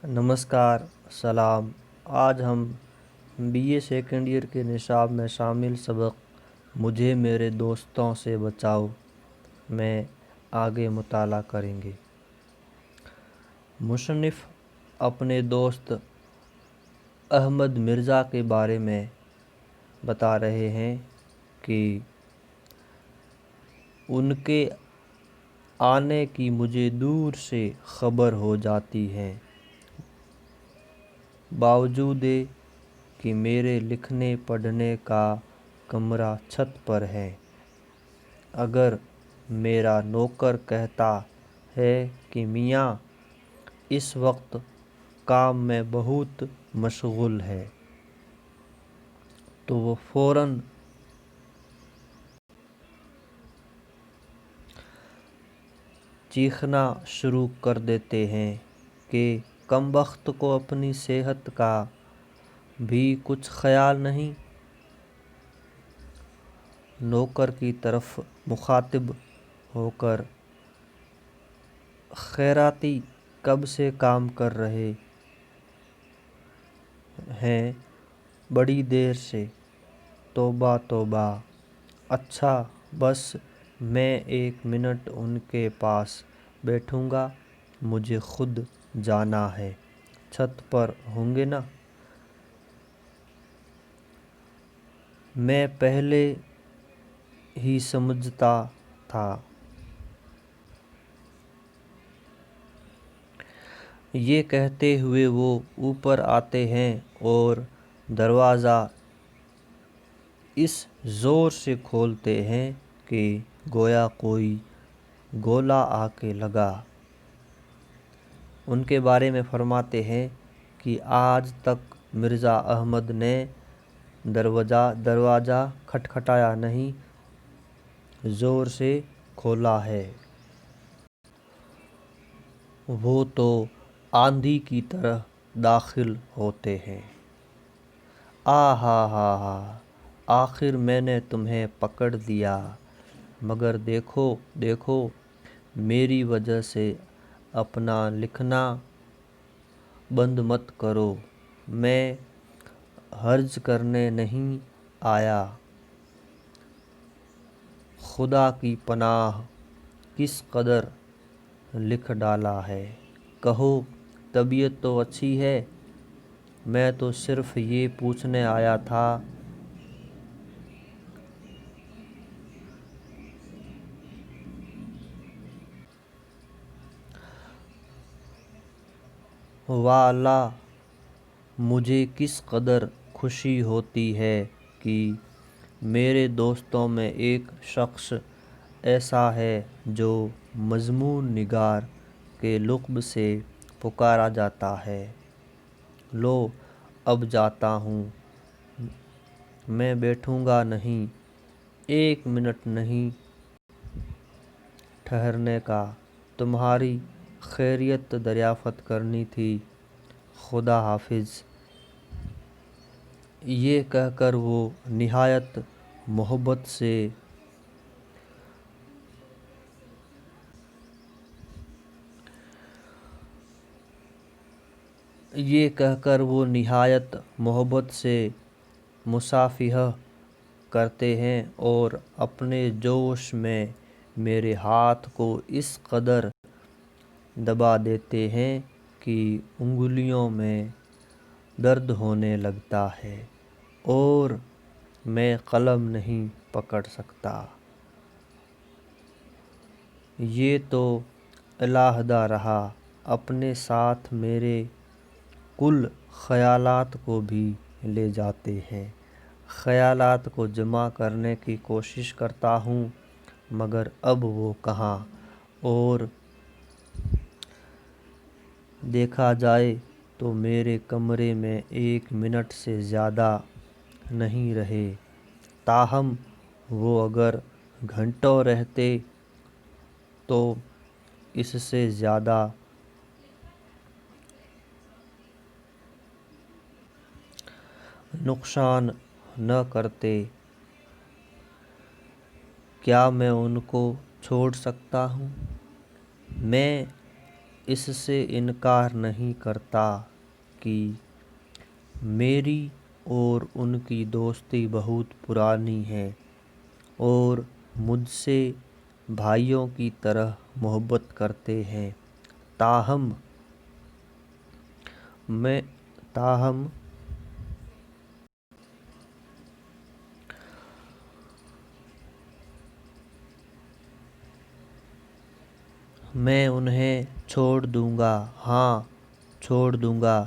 नमस्कार, सलाम। आज हम बीए सेकंड ईयर के निसाब में शामिल सबक मुझे मेरे दोस्तों से बचाओ में आगे मुताला करेंगे। मुसन्निफ़ अपने दोस्त अहमद मिर्ज़ा के बारे में बता रहे हैं कि उनके आने की मुझे दूर से खबर हो जाती है, बावजूद कि मेरे लिखने पढ़ने का कमरा छत पर है। अगर मेरा नौकर कहता है कि मियाँ इस वक्त काम में बहुत मशगूल है, तो वो फ़ौरन चीखना शुरू कर देते हैं कि कमबख्त को अपनी सेहत का भी कुछ ख्याल नहीं। नौकर की तरफ मुखातिब होकर, खैराती कब से काम कर रहे हैं? बड़ी देर से। तौबा तौबा। अच्छा, बस मैं 1 मिनट उनके पास बैठूंगा, मुझे खुद जाना है। छत पर होंगे ना? मैं पहले ही समझता था। ये कहते हुए वो ऊपर आते हैं और दरवाज़ा इस ज़ोर से खोलते हैं कि गोया कोई गोला आके लगा। उनके बारे में फरमाते हैं कि आज तक मिर्ज़ा अहमद ने दरवाज़ा खटखटाया नहीं, ज़ोर से खोला है। वो तो आंधी की तरह दाखिल होते हैं। आ हा, आखिर मैंने तुम्हें पकड़ लिया। मगर देखो देखो, मेरी वजह से अपना लिखना बंद मत करो। मैं हर्ज करने नहीं आया। खुदा की पनाह, किस कदर लिख डाला है। कहो, तबीयत तो अच्छी है? मैं तो सिर्फ ये पूछने आया था। वाला, मुझे किस कदर खुशी होती है कि मेरे दोस्तों में एक शख्स ऐसा है जो मज़मून निगार के लक़्ब से पुकारा जाता है। लो, अब जाता हूँ, मैं बैठूँगा नहीं, 1 मिनट नहीं ठहरने का। तुम्हारी खैरियत दरियाफ़त करनी थी। खुदा हाफिज़। ये कहकर वो निहायत मोहब्बत से मुसाफिहा करते हैं और अपने जोश में मेरे हाथ को इस कदर दबा देते हैं कि उंगलियों में दर्द होने लगता है और मैं कलम नहीं पकड़ सकता। ये तो अलहदा रहा, अपने साथ मेरे कुल ख़यालात को भी ले जाते हैं। ख़यालात को जमा करने की कोशिश करता हूँ, मगर अब वो कहाँ। और देखा जाए तो मेरे कमरे में 1 मिनट से ज़्यादा नहीं रहे। ताहम वो अगर घंटों रहते तो इससे ज़्यादा नुकसान न करते। क्या मैं उनको छोड़ सकता हूँ? मैं اس سے انکار نہیں کرتا کہ میری اور ان کی دوستی بہت پرانی ہے اور مجھ سے بھائیوں کی طرح محبت کرتے ہیں، تاہم میں انہیں چھوڑ دوں گا، ہاں چھوڑ دوں گا،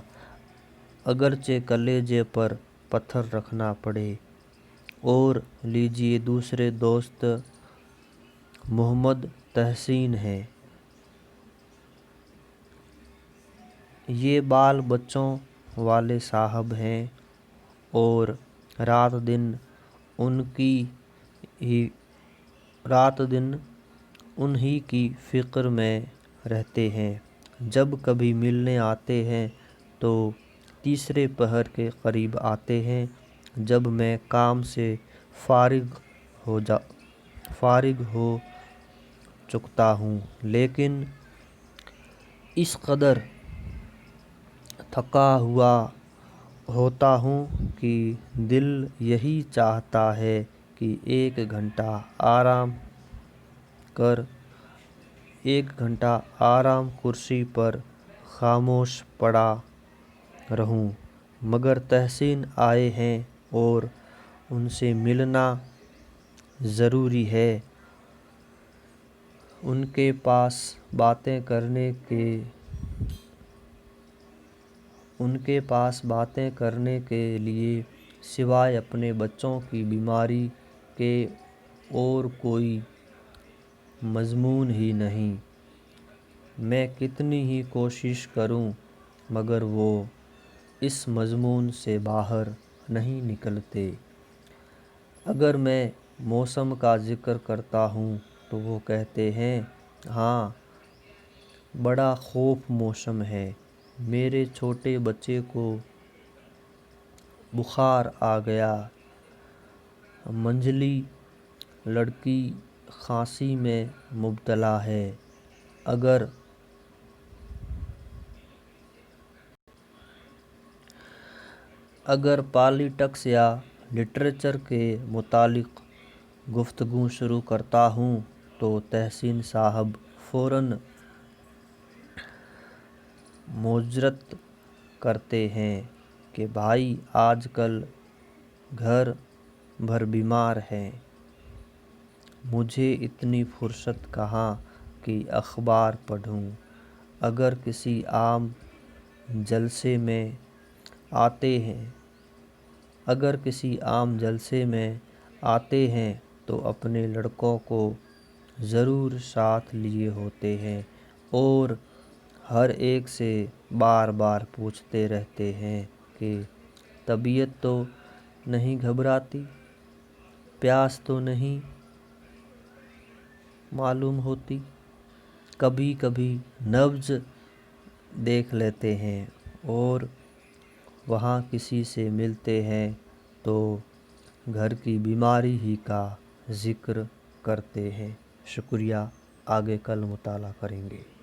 اگرچہ کلیجے پر پتھر رکھنا پڑے۔ اور لیجئے دوسرے دوست محمد تحسین ہیں۔ یہ بال بچوں والے صاحب ہیں اور رات دن انہی کی فکر میں رہتے ہیں۔ جب کبھی ملنے آتے ہیں تو تیسرے پہر کے قریب آتے ہیں، جب میں کام سے فارغ ہو چکتا ہوں، لیکن اس قدر تھکا ہوا ہوتا ہوں کہ دل یہی چاہتا ہے کہ ایک گھنٹہ آرام کرسی پر خاموش پڑا رہوں، مگر تحسین آئے ہیں اور ان سے ملنا ضروری ہے۔ ان کے پاس باتیں کرنے کے لیے سوائے اپنے بچوں کی بیماری کے اور کوئی مضمون ہی نہیں۔ میں کتنی ہی کوشش کروں مگر وہ اس مضمون سے باہر نہیں نکلتے۔ اگر میں موسم کا ذکر کرتا ہوں تو وہ کہتے ہیں، ہاں بڑا خوب موسم ہے، میرے چھوٹے بچے کو بخار آ گیا، منجلی لڑکی کھانسی میں مبتلا ہے۔ اگر پالیٹکس یا لٹریچر کے متعلق گفتگو شروع کرتا ہوں تو تحسین صاحب فوراً معذرت کرتے ہیں کہ بھائی آج کل گھر بھر بیمار ہیں، مجھے اتنی فرصت کہاں کہ اخبار پڑھوں۔ اگر کسی عام جلسے میں آتے ہیں تو اپنے لڑکوں کو ضرور ساتھ لیے ہوتے ہیں اور ہر ایک سے بار بار پوچھتے رہتے ہیں کہ طبیعت تو نہیں گھبراتی، پیاس تو نہیں معلوم ہوتی، کبھی کبھی نبض دیکھ لیتے ہیں اور وہاں کسی سے ملتے ہیں تو گھر کی بیماری ہی کا ذکر کرتے ہیں۔ شکریہ، آگے کل مطالعہ کریں گے۔